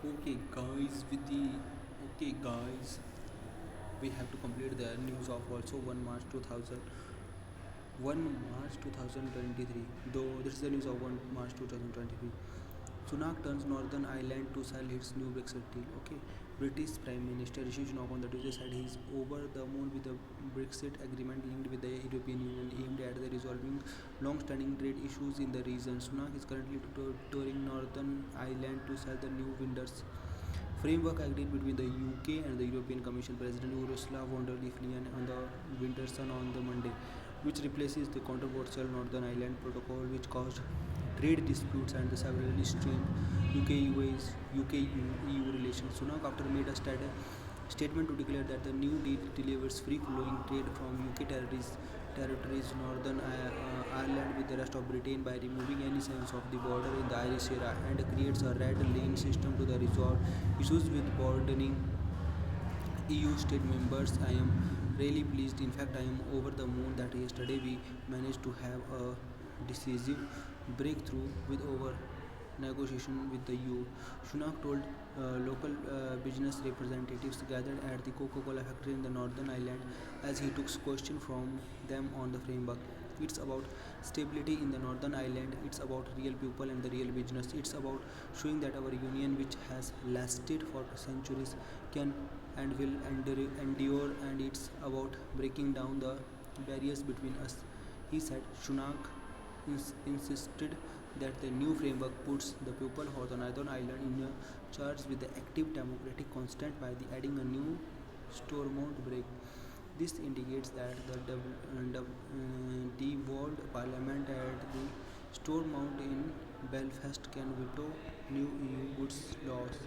Okay, guys, we have to complete the news of also 1 March 2023. Though this is the news of 1 March 2023. Sunak turns Northern Ireland to sell its new Brexit deal. Okay, British Prime Minister Rishi Sunak on the Tuesday said he is over the moon with the Brexit agreement linked with the European Union aimed at the resolving long-standing trade issues in the region. Sunak is currently touring Northern Ireland to sell the new Winders framework agreed between the UK and the European Commission President Ursula von der Leyen on the Winterson on the Monday, which replaces the controversial Northern Ireland Protocol, which caused trade disputes and the severely strained UK-EU relations. Sunak after made a statement to declare that the new deal delivers free-flowing trade from UK territories, Northern Ireland with the rest of Britain by removing any sense of the border in the Irish era and creates a red lane system to the resolve issues with bordering EU state members. I am really pleased. In fact, I am over the moon that yesterday we managed to have a decisive breakthrough with over negotiation with the EU. Sunak told local business representatives gathered at the Coca-Cola factory in the Northern Ireland as he took questions from them on the framework. It's about stability in the Northern Ireland. It's about real people and the real business. It's about showing that our union, which has lasted for centuries, can and will endure, and it's about breaking down the barriers between us. He said. Sunak insisted that the new framework puts the people of the Northern Ireland in charge with the active democratic constant by the adding a new Stormont break. This indicates that the devolved parliament at the Stormont in Belfast can veto new EU goods laws.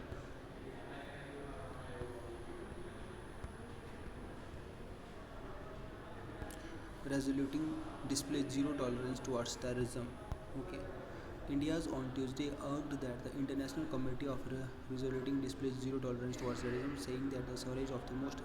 Resoluting display zero tolerance towards terrorism. Okay. India's on Tuesday urged that the International Committee of Resoluting displays zero tolerance towards terrorism, saying that the surge of the most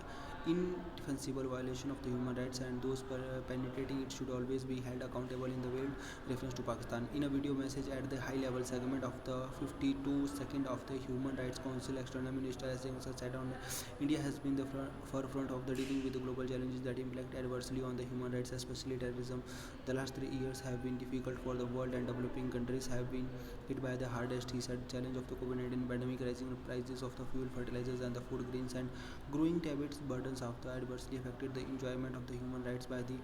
indefensible violation of the human rights and those penetrating it should always be held accountable in the veiled reference to Pakistan. In a video message at the high-level segment of the 52nd of the Human Rights Council, External Minister S. Jaishankar said on India has been the forefront of the dealing with the global challenges that impact adversely on the human rights, especially terrorism. The last 3 years have been difficult for the world and developing countries have been hit by the hardest. He said challenge of the COVID-19 pandemic, rising prices of the fuel, fertilizers and the food grains and growing habits burdens of the adversely affected the enjoyment of the human rights by the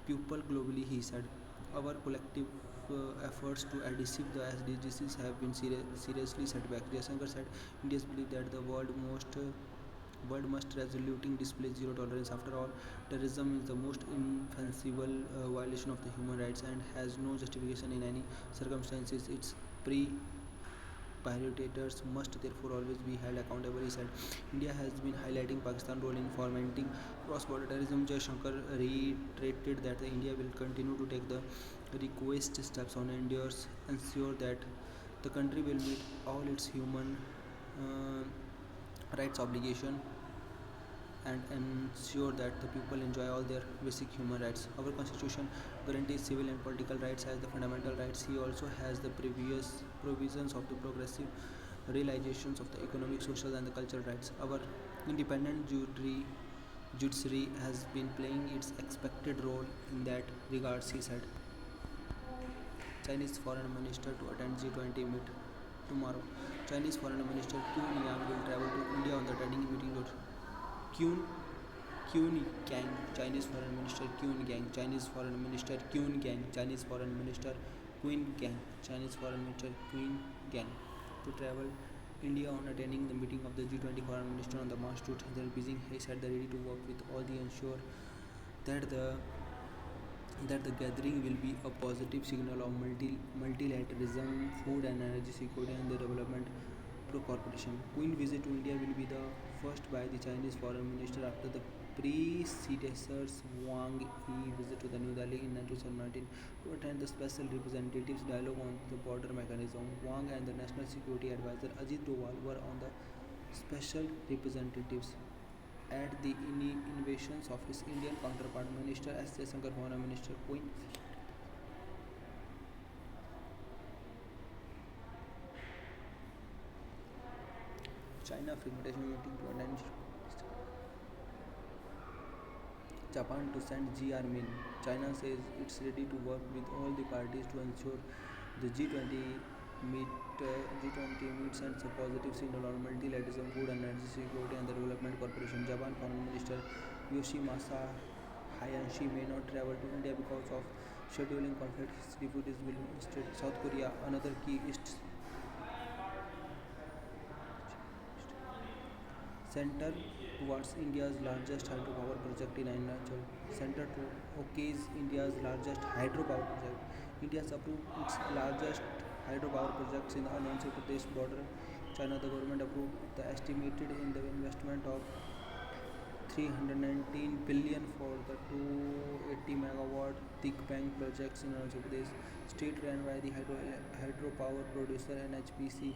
people globally. He said our collective efforts to achieve the SDGs have been seriously setback. Jaishankar said India's belief that the world must resolutely display zero tolerance. After all, terrorism is the most indefensible violation of the human rights and has no justification in any circumstances. Its perpetrators must therefore always be held accountable. He said India has been highlighting Pakistan's role in fomenting cross-border terrorism. Jaishankar reiterated that India will continue to take the request steps on ensure that the country will meet all its human uh, rights obligation and ensure that the people enjoy all their basic human rights. Our constitution guarantees civil and political rights as the fundamental rights. He also has the previous provisions of the progressive realizations of the economic, social and the cultural rights. Our independent judiciary has been playing its expected role in that regards, he said. Chinese Foreign Minister to attend G20 meet tomorrow. Chinese Foreign Minister Qin Yang will travel to India on the attending meeting of Qin Qin Gang, Chinese Foreign Minister Qin Gang, Chinese Foreign Minister Qin Gang, Chinese Foreign Minister Qin Gang, Chinese Foreign Minister Qin Gang to travel India on attending the meeting of the G20 Foreign Minister on the March 2nd. Beijing has said they are ready to work with all the ensure that the gathering will be a positive signal of multilateralism, food and energy security and the development cooperation. Queen visit to India will be the first by the Chinese foreign minister after the predecessors Wang Yi visit to the New Delhi in 2019 to attend the special representatives dialogue on the border mechanism. Wang and the National Security Advisor Ajit Doval were on the special representatives at the innovations of his Indian counterpart Minister S. Jaishankar, Foreign Minister Queen. China fragmentation meeting to end Japan to send GR Min. China says it's ready to work with all the parties to ensure the G20 meet G20 meet sends a positive signal on multilateralism, food and energy security and the development corporation. Japan Foreign Minister Yoshimasa Hayashi may not travel to India because of scheduling conflicts. Deputies will instead South Korea, another key East center towards India's largest hydropower project in Arunachal. Center to OK's India's largest hydropower project. India has approved its largest hydropower projects in the Arunachal Pradesh border. China, the government approved the estimated in the investment of 319 billion for the 280 megawatt Digbang projects in Arunachal Pradesh, state ran by the hydropower producer NHPC.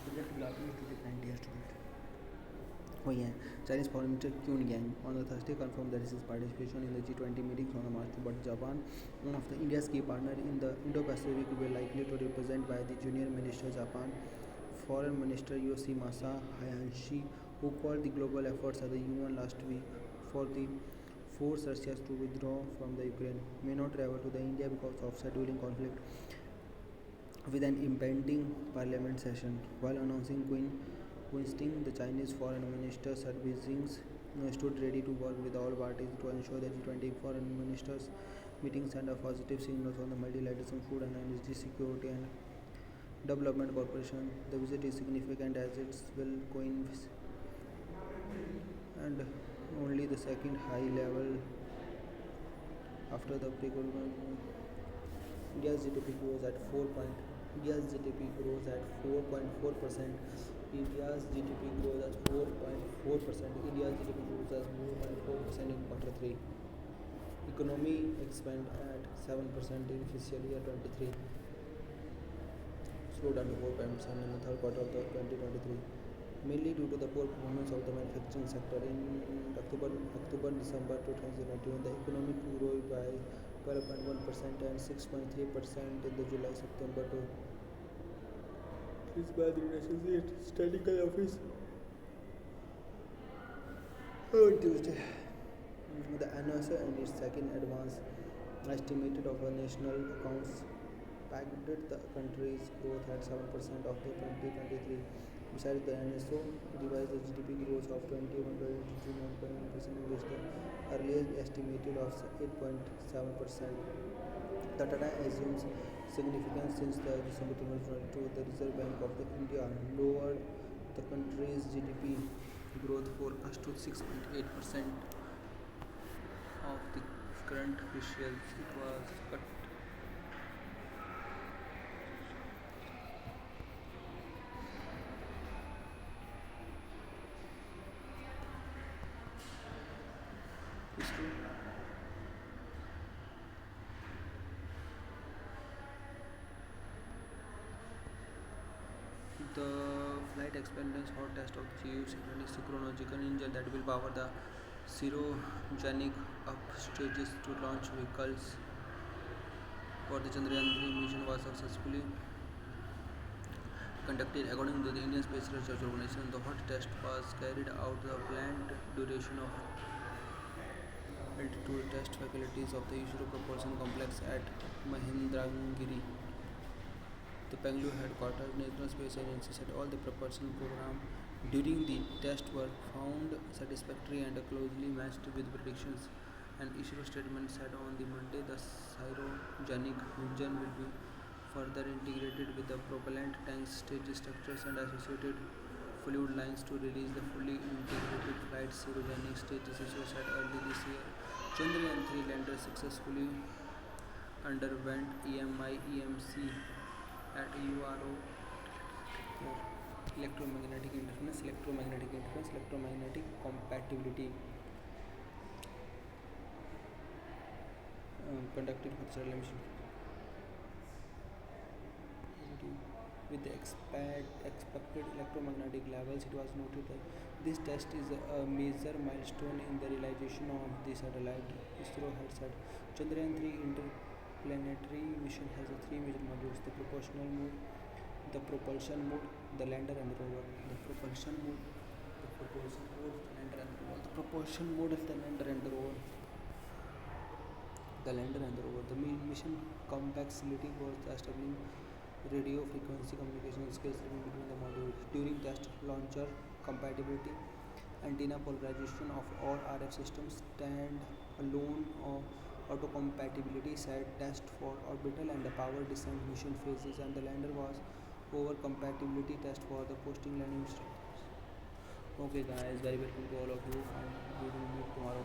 Project will allow to different years to build. Oh yeah, Chinese Foreign Minister Qin Gang on the Thursday confirmed that his participation in the G20 meetings on the March 2, but Japan, one of the India's key partners in the Indo-Pacific, will likely to represent by the junior minister Japan Foreign Minister Yoshimasa Hayashi, who called the global efforts at the UN last week for the force Russia to withdraw from the Ukraine, may not travel to the India because of scheduling conflict with an impending parliament session. While announcing Qinsting, the Chinese foreign minister said Beijing stood ready to work with all parties to ensure that G20 foreign ministers meetings send a positive signals on the multilateralism, food and energy security and development cooperation. The visit is significant as it will coincide and only the second high level after the India's GDP grows at 4. India's GDP grows at 4.4%. India's GDP grows at 4.4%. India's GDP grows at 4.4% in quarter 3. Economy expand at 7% in fiscal year 23. Slowed down to 4% in the third quarter of the 2023. Mainly due to the poor performance of the manufacturing sector in October-December 2021, the economy grew by 12.1% and 6.3% in the July-September to this by the National Statistical Office on Tuesday. The NSA and its second advance estimated of the national accounts pegged the country's growth at 7% of the 2023. Besides, the NSO revised the GDP growth of 21% to 9.1%, which the earlier estimated of 8.7%. The data assumes significance since the December 2022. The Reserve Bank of India lowered the country's GDP growth forecast to 6.8% of the current officials. It was cut. The flight experience hot test of the GU-20 synchronological engine that will power the cryogenic up stages to launch vehicles for the Chandrayaan-3 mission was successfully conducted. According to the Indian Space Research Organization, the hot test was carried out the planned duration of altitude test facilities of the ISRO propulsion complex at Mahendragiri. The Bangalore headquarters National Space Agency said all the propulsion program during the test were found satisfactory and closely matched with predictions. An ISRO statement said on the Monday the cryogenic engine will be further integrated with the propellant tanks, stage structures and associated fluid lines to release the fully integrated flight cryogenic stages. ISRO said early this year Chandrayaan-3 lander successfully underwent EMC at URO for electromagnetic compatibility conducted for the mission. With the expected electromagnetic levels, it was noted that this test is a major milestone in the realization of the satellite. ISRO had said Chandrayaan-3 planetary mission has three major modules: the propulsion mode, the lander and the rover. The propulsion mode, the propulsion mode, the lander and the rover. The propulsion mode is the lander and the rover. The lander and the rover. The mission complexity was establishing radio frequency communication skills between the modules. During test, launcher compatibility, antenna polarization of all RF systems, stand alone or auto compatibility set test for orbital and the power descent mission phases, and the lander was over compatibility test for the posting landing instructions. Okay guys, very welcome to all of you, and we will meet tomorrow.